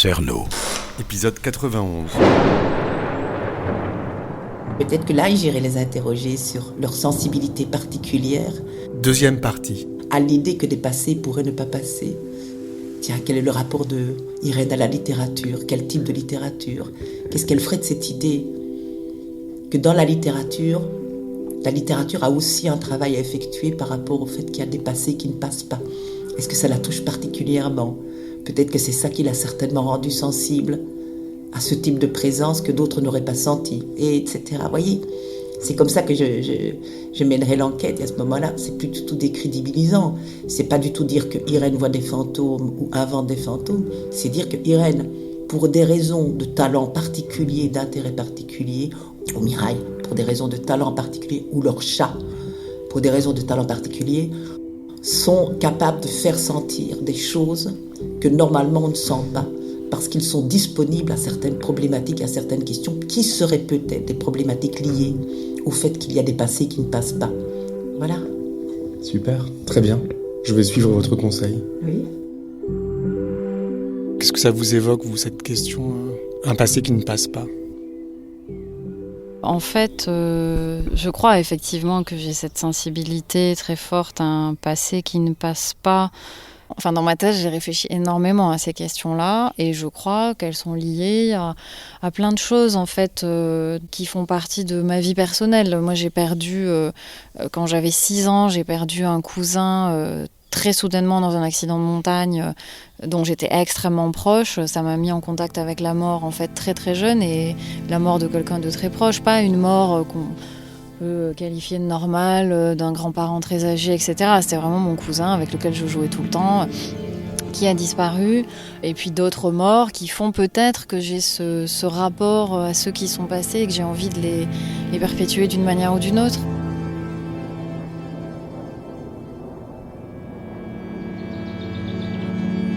Cerno. Épisode 91. Peut-être que là, j'irai les interroger sur leur sensibilité particulière. Deuxième partie. À l'idée que des passés pourraient ne pas passer. Tiens, quel est le rapport de Irène à la littérature? Quel type de littérature? Qu'est-ce qu'elle ferait de cette idée que dans la littérature a aussi un travail à effectuer par rapport au fait qu'il y a des passés qui ne passent pas? Est-ce que ça la touche particulièrement? Peut-être que c'est ça qui l'a certainement rendue sensible à ce type de présence que d'autres n'auraient pas senti, etc. Vous voyez, c'est comme ça que je mènerai l'enquête. Et à ce moment-là, c'est plus du tout décrédibilisant. C'est pas du tout dire que Irène voit des fantômes ou invente des fantômes. C'est dire que Irène, pour des raisons de talent particulier, d'intérêt particulier, au Mirail, pour des raisons de talent particulier, ou leur chat, pour des raisons de talent particulier, sont capables de faire sentir des choses que normalement on ne sent pas, parce qu'ils sont disponibles à certaines problématiques, à certaines questions qui seraient peut-être des problématiques liées au fait qu'il y a des passés qui ne passent pas. Voilà. Super, très bien. Je vais suivre votre conseil. Oui. Qu'est-ce que ça vous évoque, vous, cette question un passé qui ne passe pas? En fait, je crois effectivement que j'ai cette sensibilité très forte à un passé qui ne passe pas. Enfin, dans ma tête, j'ai réfléchi énormément à ces questions-là et je crois qu'elles sont liées à plein de choses, en fait, qui font partie de ma vie personnelle. Moi, j'ai perdu, quand j'avais 6 ans, j'ai perdu un cousin très soudainement dans un accident de montagne dont j'étais extrêmement proche. Ça m'a mis en contact avec la mort, en fait, très très jeune, et la mort de quelqu'un de très proche, pas une mort qu'on peut qualifier de normale, d'un grand-parent très âgé, etc. C'était vraiment mon cousin avec lequel je jouais tout le temps, qui a disparu, et puis d'autres morts qui font peut-être que j'ai ce rapport à ceux qui sont passés et que j'ai envie de les perpétuer d'une manière ou d'une autre.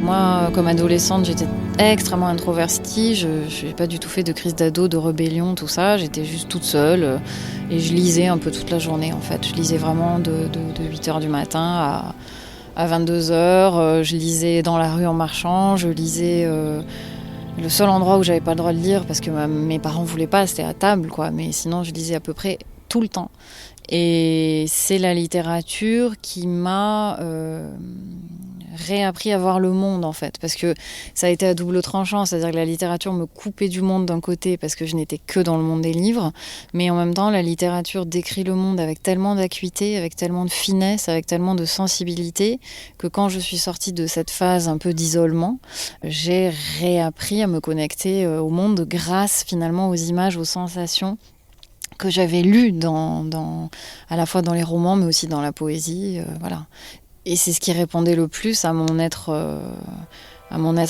Moi, comme adolescente, j'étais extrêmement introvertie. Je n'ai pas du tout fait de crise d'ado, de rébellion, tout ça. J'étais juste toute seule et je lisais un peu toute la journée, en fait. Je lisais vraiment de 8h du matin à 22h. Je lisais dans la rue en marchant. Je lisais... le seul endroit où j'avais pas le droit de lire, parce que mes parents voulaient pas, c'était à table, quoi. Mais sinon, je lisais à peu près tout le temps. Et c'est la littérature qui m'a... réappris à voir le monde, en fait, parce que ça a été à double tranchant, c'est-à-dire que la littérature me coupait du monde d'un côté parce que je n'étais que dans le monde des livres, mais en même temps la littérature décrit le monde avec tellement d'acuité, avec tellement de finesse, avec tellement de sensibilité, que quand je suis sortie de cette phase un peu d'isolement, j'ai réappris à me connecter au monde grâce finalement aux images, aux sensations que j'avais lues à la fois dans les romans mais aussi dans la poésie, voilà. Et c'est ce qui répondait le plus à mon être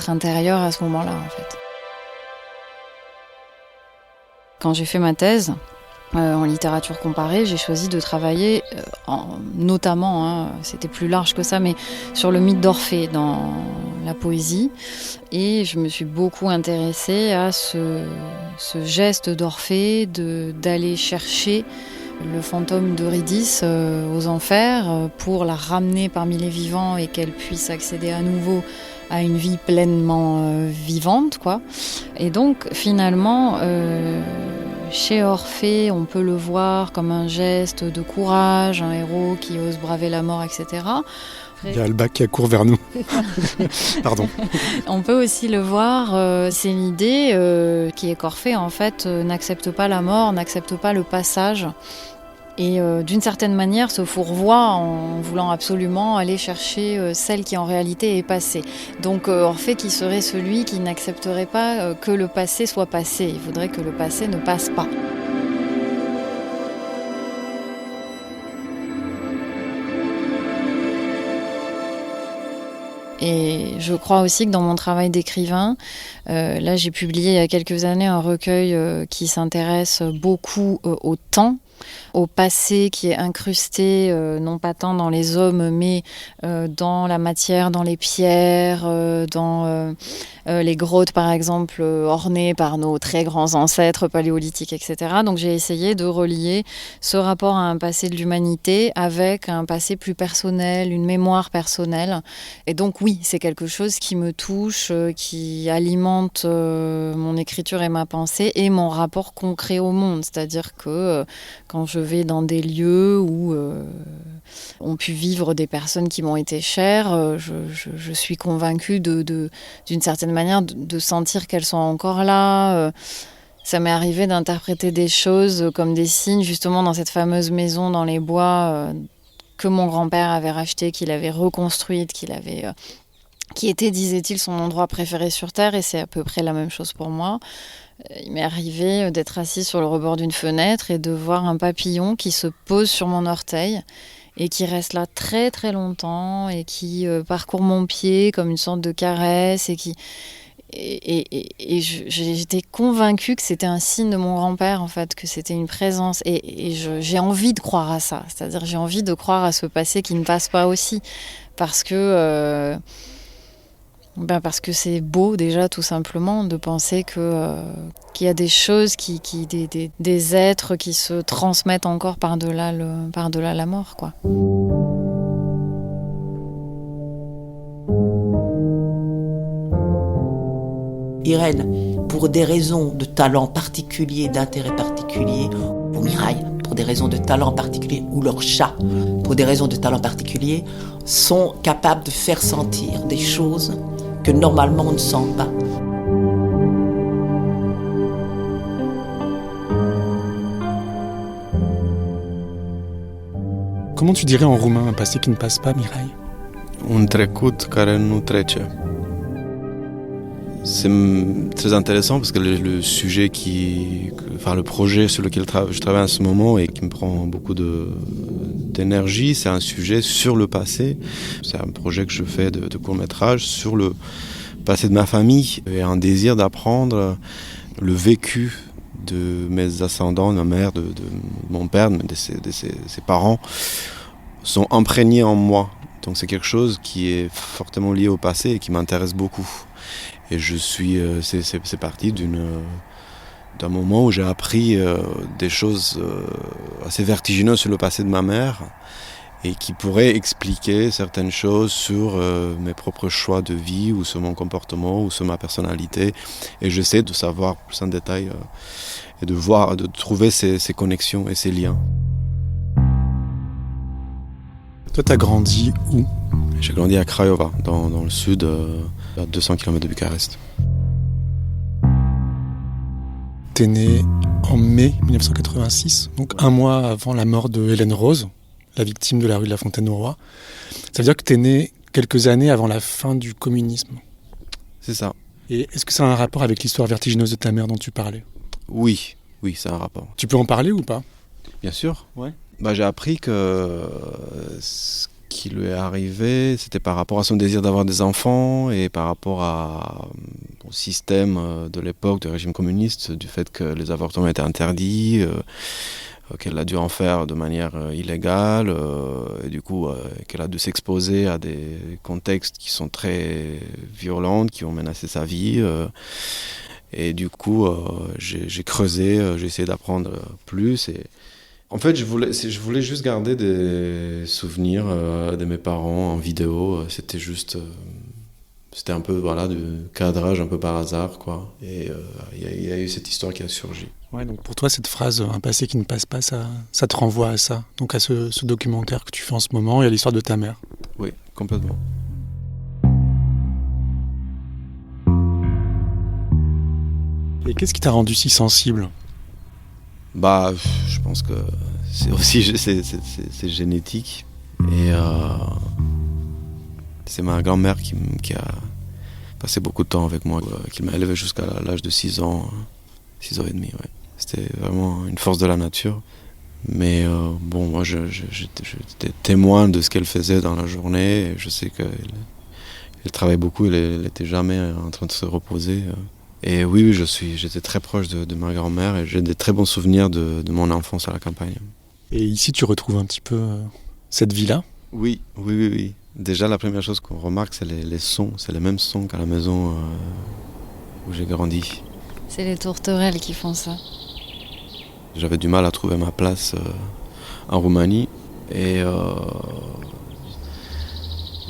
intérieur à ce moment-là, en fait. Quand j'ai fait ma thèse en littérature comparée, j'ai choisi de travailler notamment, c'était plus large que ça, mais sur le mythe d'Orphée dans la poésie. Et je me suis beaucoup intéressée à ce geste d'Orphée d'aller chercher le fantôme d'Eurydice aux enfers pour la ramener parmi les vivants et qu'elle puisse accéder à nouveau à une vie pleinement vivante, quoi. Et donc finalement chez Orphée on peut le voir comme un geste de courage, un héros qui ose braver la mort, etc. Il y a Alba qui accourt vers nous. Pardon. On peut aussi le voir, c'est l'idée qui est qu'Orphée, en fait, n'accepte pas la mort, n'accepte pas le passage. Et d'une certaine manière se fourvoie en voulant absolument aller chercher celle qui en réalité est passée. Donc Orphée qui serait celui qui n'accepterait pas que le passé soit passé. Il voudrait que le passé ne passe pas. Et je crois aussi que dans mon travail d'écrivain, là j'ai publié il y a quelques années un recueil qui s'intéresse beaucoup au temps. au passé qui est incrusté, non pas tant dans les hommes, mais dans la matière, dans les pierres, dans les grottes, par exemple, ornées par nos très grands ancêtres paléolithiques, etc. Donc j'ai essayé de relier ce rapport à un passé de l'humanité avec un passé plus personnel, une mémoire personnelle. Et donc oui, c'est quelque chose qui me touche, qui alimente mon écriture et ma pensée et mon rapport concret au monde. C'est-à-dire que quand je vais dans des lieux où ont pu vivre des personnes qui m'ont été chères, je suis convaincue d'une certaine manière de sentir qu'elles sont encore là. Ça m'est arrivé d'interpréter des choses comme des signes, justement dans cette fameuse maison dans les bois que mon grand-père avait rachetée, qu'il avait reconstruite, qui était, disait-il, son endroit préféré sur Terre, et c'est à peu près la même chose pour moi. Il m'est arrivé d'être assis sur le rebord d'une fenêtre et de voir un papillon qui se pose sur mon orteil et qui reste là très très longtemps et qui parcourt mon pied comme une sorte de caresse et j'étais convaincue que c'était un signe de mon grand-père, en fait, que c'était une présence. Et j'ai envie de croire à ça. C'est-à-dire, j'ai envie de croire à ce passé qui ne passe pas aussi. Parce que c'est beau, déjà, tout simplement, de penser qu'il y a des choses, des êtres qui se transmettent encore par-delà la mort, quoi. Irène, pour des raisons de talent particulier, d'intérêt particulier, ou Mireille, pour des raisons de talent particulier, ou leur chat, pour des raisons de talent particulier, sont capables de faire sentir des choses que normalement on ne sent pas. Comment tu dirais en roumain un passé qui ne passe pas, Mireille? Un trecut care nu trece. C'est très intéressant parce que le sujet le projet sur lequel je travaille en ce moment et qui me prend beaucoup d'énergie, c'est un sujet sur le passé. C'est un projet que je fais de court-métrage sur le passé de ma famille et un désir d'apprendre le vécu de mes ascendants, de ma mère, de mon père, de ses parents, sont imprégnés en moi. Donc c'est quelque chose qui est fortement lié au passé et qui m'intéresse beaucoup. Et c'est parti d'un moment où j'ai appris des choses assez vertigineuses sur le passé de ma mère et qui pourraient expliquer certaines choses sur mes propres choix de vie ou sur mon comportement ou sur ma personnalité. Et j'essaie de savoir plus en détail et de trouver ces connexions et ces liens. Toi, t'as grandi où? J'ai grandi à Craiova, dans le sud, à 200 km de Bucarest. T'es né en mai 1986, donc un mois avant la mort de Hélène Rose, la victime de la rue de la Fontaine-au-Roi. Ça veut dire que t'es né quelques années avant la fin du communisme. C'est ça. Et est-ce que ça a un rapport avec l'histoire vertigineuse de ta mère dont tu parlais? Oui, ça a un rapport. Tu peux en parler ou pas? Bien sûr. Ouais. J'ai appris que ce qui lui est arrivé, c'était par rapport à son désir d'avoir des enfants et par rapport au système de l'époque, du régime communiste, du fait que les avortements étaient interdits, qu'elle a dû en faire de manière illégale, et du coup qu'elle a dû s'exposer à des contextes qui sont très violents, qui ont menacé sa vie. Et du coup, j'ai creusé, j'ai essayé d'apprendre plus. Et en fait, je voulais juste garder des souvenirs de mes parents en vidéo. C'était un peu de cadrage un peu par hasard, quoi. Et il y a eu cette histoire qui a surgi. Ouais, donc pour toi, cette phrase « un passé qui ne passe pas », ça te renvoie à ça, donc à ce documentaire que tu fais en ce moment et à l'histoire de ta mère. Oui, complètement. Et qu'est-ce qui t'a rendu si sensible? Je pense que c'est aussi c'est génétique. Et c'est ma grand-mère qui a passé beaucoup de temps avec moi, qui m'a élevé jusqu'à l'âge de 6 ans, 6 ans et demi. Ouais. C'était vraiment une force de la nature. Mais moi, j'étais témoin de ce qu'elle faisait dans la journée. Et je sais qu'elle travaillait beaucoup, elle n'était jamais en train de se reposer. Et oui, j'étais très proche de ma grand-mère et j'ai des très bons souvenirs de mon enfance à la campagne. Et ici, tu retrouves un petit peu cette vie-là? Oui. Déjà, la première chose qu'on remarque, c'est les sons. C'est les mêmes sons qu'à la maison où j'ai grandi. C'est les tourterelles qui font ça. J'avais du mal à trouver ma place en Roumanie. Et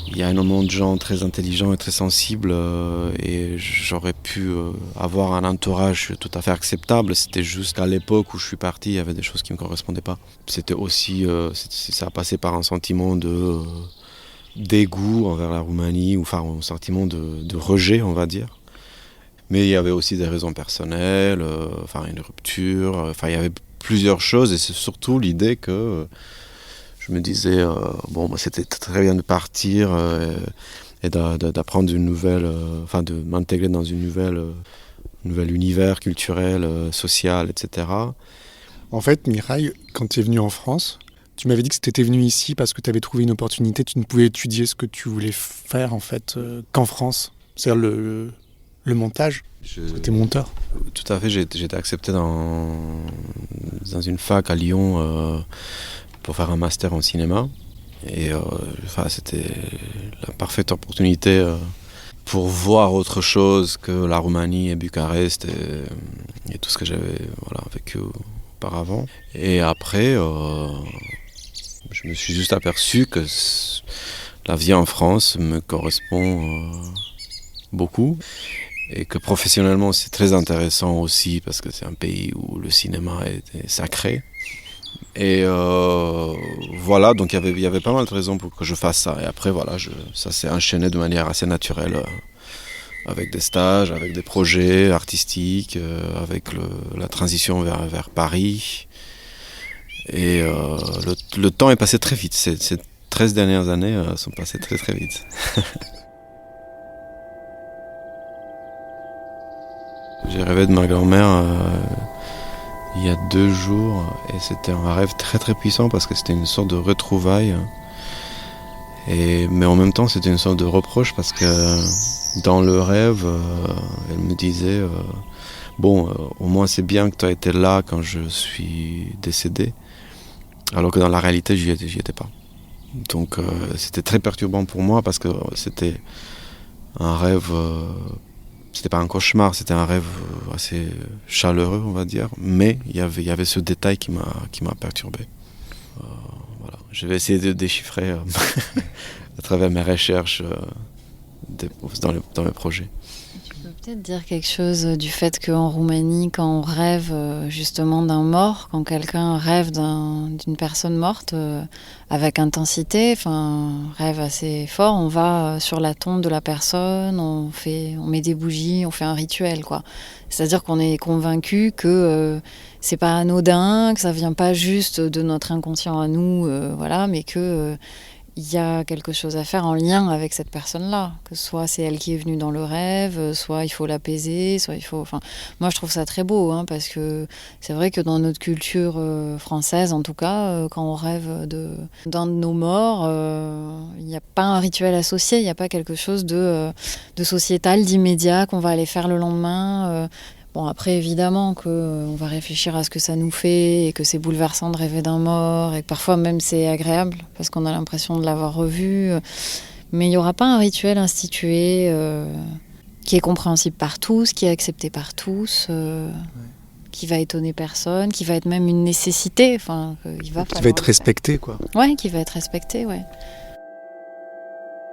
il y a énormément de gens très intelligents et très sensibles. Et j'aurais pu avoir un entourage tout à fait acceptable. C'était juste qu'à l'époque où je suis parti, il y avait des choses qui ne me correspondaient pas. C'était aussi, ça a passé par un sentiment dégoût envers la Roumanie, ou enfin un sentiment de rejet, on va dire. Mais il y avait aussi des raisons personnelles, une rupture, il y avait plusieurs choses, et c'est surtout l'idée que je me disais, c'était très bien de partir et d'apprendre une nouvelle, de m'intégrer dans une nouvel univers culturel, social, etc. En fait, Mireille, quand tu es venue en France, tu m'avais dit que tu étais venue ici parce que tu avais trouvé une opportunité, tu ne pouvais étudier ce que tu voulais faire en fait qu'en France. C'est-à-dire le montage. Tu étais monteur. Tout à fait, j'ai été accepté dans une fac à Lyon pour faire un master en cinéma. Et c'était la parfaite opportunité pour voir autre chose que la Roumanie et Bucarest et tout ce que j'avais vécu auparavant. Et après, je me suis juste aperçu que la vie en France me correspond beaucoup. Et que professionnellement, c'est très intéressant aussi parce que c'est un pays où le cinéma est sacré. Et donc il y avait pas mal de raisons pour que je fasse ça. Et après, ça s'est enchaîné de manière assez naturelle avec des stages, avec des projets artistiques, avec la transition vers Paris. Et le temps est passé très vite. Ces 13 dernières années sont passées très très vite. J'ai rêvé de ma grand-mère il y a 2 jours et c'était un rêve très très puissant parce que c'était une sorte de retrouvaille. Mais en même temps c'était une sorte de reproche parce que dans le rêve, elle me disait au moins c'est bien que tu as été là quand je suis décédé, alors que dans la réalité j'y étais pas. Donc c'était très perturbant pour moi parce que c'était un rêve... C'était pas un cauchemar, c'était un rêve assez chaleureux, on va dire. Mais il y avait ce détail qui m'a perturbé. Je vais essayer de déchiffrer à travers mes recherches dans mes projets. Tu peux peut-être dire quelque chose du fait qu'en Roumanie, quand on rêve justement d'un mort, quand quelqu'un rêve d'une personne morte avec intensité, rêve assez fort, on va sur la tombe de la personne, on met des bougies, on fait un rituel, quoi. C'est-à-dire qu'on est convaincu que c'est pas anodin, que ça vient pas juste de notre inconscient à nous, mais que il y a quelque chose à faire en lien avec cette personne-là, que soit c'est elle qui est venue dans le rêve, soit il faut l'apaiser, soit il faut... moi je trouve ça très beau, parce que c'est vrai que dans notre culture française, en tout cas, quand on rêve d'un de nos morts, il n'y a pas un rituel associé, il n'y a pas quelque chose de sociétal, d'immédiat qu'on va aller faire le lendemain. Après, évidemment qu'on va réfléchir à ce que ça nous fait et que c'est bouleversant de rêver d'un mort et que parfois même c'est agréable parce qu'on a l'impression de l'avoir revu. Mais il n'y aura pas un rituel institué qui est compréhensible par tous, qui est accepté par tous, qui va étonner personne, qui va être même une nécessité. Qui va être respecté, quoi. Ouais, qui va être respecté, ouais.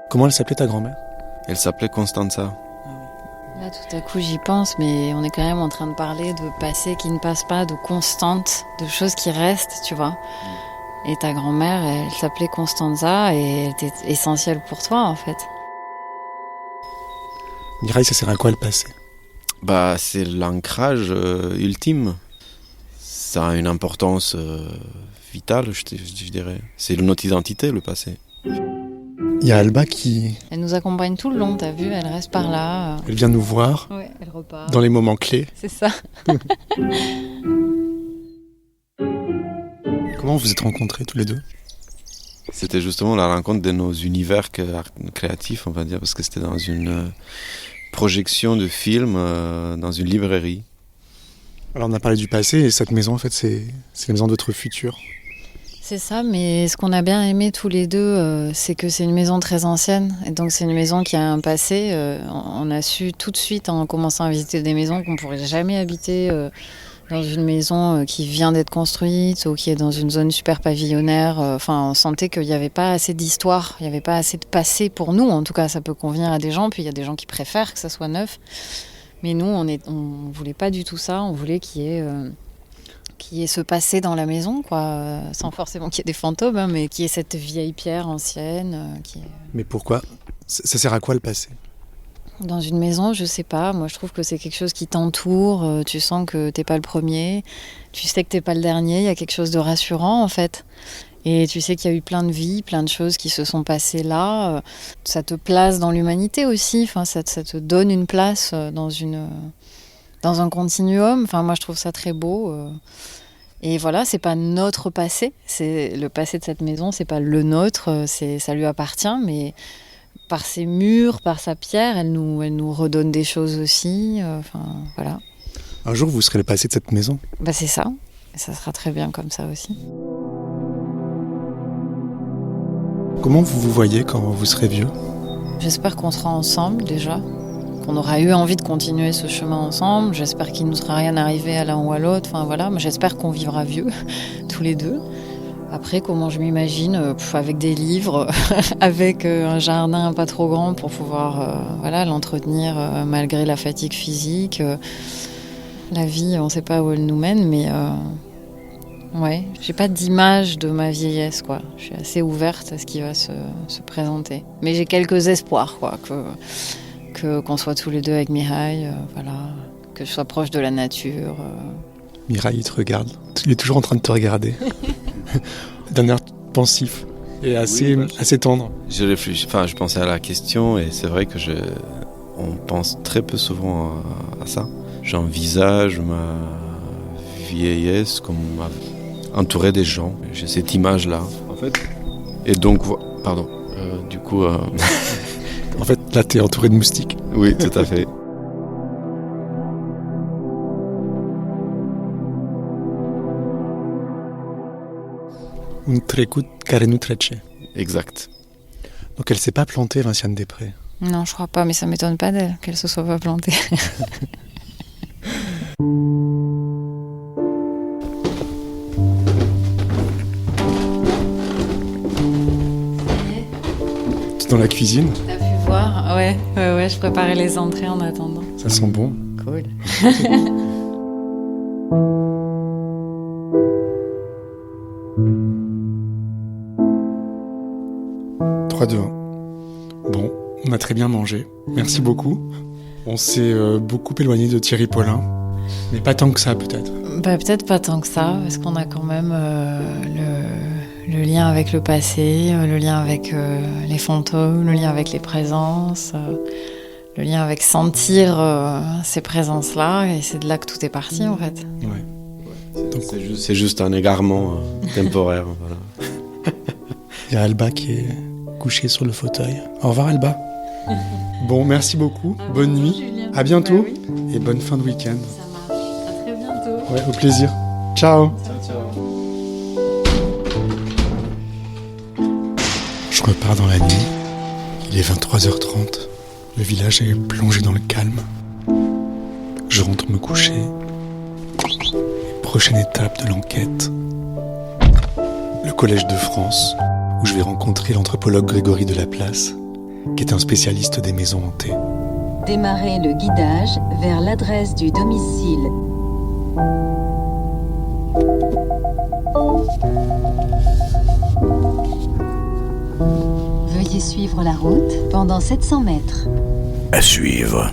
Comment elle s'appelait ta grand-mère ? Elle s'appelait Constanza. Là, tout à coup, j'y pense, mais on est quand même en train de parler de passé qui ne passe pas, de constante, de choses qui restent, tu vois. Et ta grand-mère, elle s'appelait Constanza et elle était essentielle pour toi, en fait. Mireille, ça sert à quoi le passé ? C'est l'ancrage ultime. Ça a une importance vitale, je dirais. C'est notre identité, le passé. Il y a Alba qui... Elle nous accompagne tout le long, t'as vu, elle reste par là. Elle vient nous voir. Ouais, elle repart. Dans les moments clés. C'est ça. Comment vous êtes rencontrés tous les deux ? C'était justement la rencontre de nos univers créatifs, on va dire, parce que c'était dans une projection de film dans une librairie. Alors on a parlé du passé et cette maison en fait c'est la maison de votre futur. C'est ça, mais ce qu'on a bien aimé tous les deux, c'est que c'est une maison très ancienne. Et donc c'est une maison qui a un passé. On a su tout de suite en commençant à visiter des maisons qu'on ne pourrait jamais habiter dans une maison qui vient d'être construite ou qui est dans une zone super pavillonnaire. On sentait qu'il n'y avait pas assez d'histoire, il n'y avait pas assez de passé pour nous. En tout cas, ça peut convenir à des gens, puis il y a des gens qui préfèrent que ça soit neuf. Mais nous, on voulait pas du tout ça. On voulait qu'il y ait ce passé dans la maison, quoi, sans forcément qu'il y ait des fantômes, hein, mais qu'il y ait cette vieille pierre ancienne. Mais pourquoi ? Ça sert à quoi le passé ? Dans une maison, je sais pas. Moi, je trouve que c'est quelque chose qui t'entoure. Tu sens que t'es pas le premier. Tu sais que t'es pas le dernier. Il y a quelque chose de rassurant, en fait. Et tu sais qu'il y a eu plein de vies, plein de choses qui se sont passées là. Ça te place dans l'humanité aussi. Enfin, ça te donne une place dans un continuum. Enfin, moi, je trouve ça très beau. Et voilà, c'est pas notre passé. C'est le passé de cette maison. C'est pas le nôtre. Ça lui appartient, mais par ses murs, par sa pierre, elle nous redonne des choses aussi. Voilà. Un jour, vous serez le passé de cette maison. C'est ça. Et ça sera très bien comme ça aussi. Comment vous vous voyez quand vous serez vieux ? J'espère qu'on sera ensemble déjà, qu'on aura eu envie de continuer ce chemin ensemble. J'espère qu'il ne nous sera rien arrivé à l'un ou à l'autre. Enfin voilà, mais j'espère qu'on vivra vieux, tous les deux. Après, comment je m'imagine, avec des livres, avec un jardin pas trop grand pour pouvoir l'entretenir malgré la fatigue physique. La vie, on ne sait pas où elle nous mène, mais j'ai pas d'image de ma vieillesse, quoi. Je suis assez ouverte à ce qui va se présenter. Mais j'ai quelques espoirs, quoi, qu'on soit tous les deux avec Mireille, que je sois proche de la nature. Mireille, il te regarde. Il est toujours en train de te regarder. D'un air pensif et assez tendre. Je pensais à la question et c'est vrai que on pense très peu souvent à ça. J'envisage ma vieillesse comme entouré des gens. J'ai cette image-là, en fait. Et donc, du coup... En fait, là, t'es entouré de moustiques. Oui, tout à fait. Un trecut care nu trece. Exact. Donc elle s'est pas plantée, Vinciane Després. Non, je crois pas, mais ça m'étonne pas d'elle, qu'elle se soit pas plantée. Tu es dans la cuisine ? T'as pu voir ? Ouais, je préparais les entrées en attendant. Ça sent bon. Cool. 3, 2, 1. Bon, on a très bien mangé. Merci beaucoup. On s'est beaucoup éloigné de Thierry Paulin, mais pas tant que ça peut-être. Peut-être pas tant que ça, parce qu'on a quand même le lien avec le passé, le lien avec les fantômes, le lien avec les présences, le lien avec sentir ces présences-là, et c'est de là que tout est parti en fait. Ouais. Donc, c'est juste un égarement temporaire. Voilà. Il y a Alba qui est couchée sur le fauteuil. Au revoir Alba. Bon, merci beaucoup. Bonne nuit. Julien. À bientôt. Oui. Et bonne fin de week-end. Ça marche. À très bientôt. Ouais, au plaisir. Ciao. Je repars dans la nuit. Il est 23h30. Le village est plongé dans le calme. Je rentre me coucher. Prochaine étape de l'enquête. Le Collège de France, où je vais rencontrer l'anthropologue Grégory Delaplace, qui est un spécialiste des maisons hantées. Démarrez le guidage vers l'adresse du domicile. Veuillez suivre la route pendant 700 mètres. À suivre.